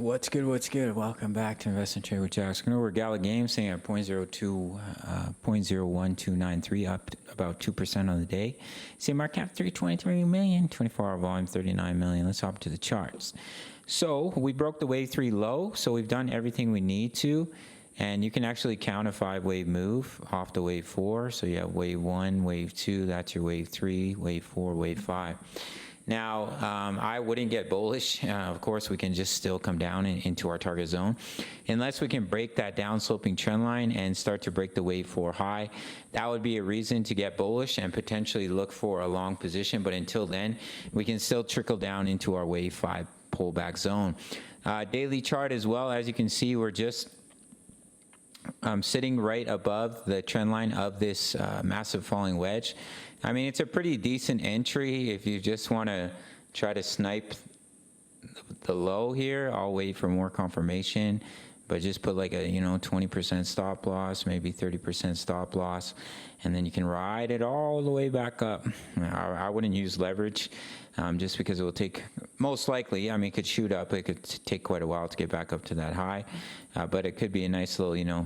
What's good? What's good? Welcome back to Invest and Trade with Jaxx. Going over Gala Games, saying at 0.01293, up about 2% on the day. See market cap 323 million, 24-hour volume 39 million. Let's hop to the charts. So we broke the wave 3 low, so we've done everything we need to. And you can actually count a 5-wave move off the wave 4. So you have wave 1, wave 2, that's your wave 3, wave 4, wave 5. Now, I wouldn't get bullish. Of course, we can just still come down into our target zone. Unless we can break that down-sloping trend line and start to break the wave 4 high, that would be a reason to get bullish and potentially look for a long position. But until then, we can still trickle down into our wave 5 pullback zone. Daily chart as well, as you can see, we're just sitting right above the trend line of this massive falling wedge. I mean, it's a pretty decent entry if you just want to try to snipe the low here. I'll wait for more confirmation, but just put like a 20% stop loss, maybe 30% stop loss, and then you can ride it all the way back up. I wouldn't use leverage just because it will take, most likely, I mean, it could shoot up. It could take quite a while to get back up to that high, but it could be a nice little,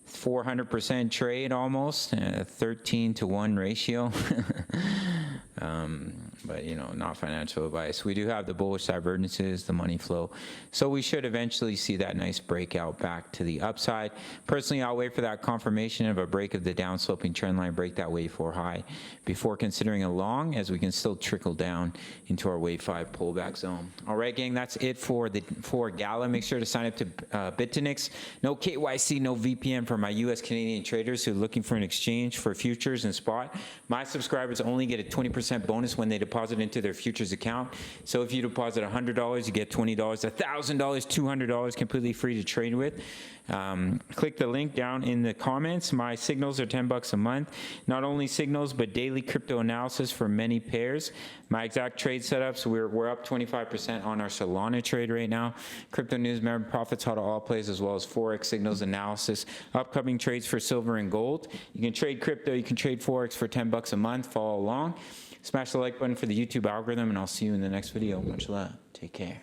400% trade almost, 13-to-1 ratio. But not financial advice. We do have the bullish divergences, the money flow, so we should eventually see that nice breakout back to the upside. Personally, I'll wait for that confirmation of a break of the down-sloping trend line, break that wave 4 high before considering a long, as we can still trickle down into our wave 5 pullback zone. All right, gang, that's it for Gala. Make sure to sign up to BTCC. No KYC, no VPN for my US Canadian traders who are looking for an exchange for futures and spot. My subscribers only get a 20% bonus when they deposit into their futures account. So if you deposit $100, you get $20, $1,000, $200 completely free to trade with. Click the link down in the comments. My signals are $10 a month. Not only signals, but daily crypto analysis for many pairs. My exact trade setups, we're up 25% on our Solana trade right now. Crypto news, member profits, how to all plays, as well as Forex signals analysis. Upcoming trades for silver and gold. You can trade crypto, you can trade Forex for $10 a month. Follow along. Smash the like button for the YouTube algorithm, and I'll see you in the next video. Much love. Take care.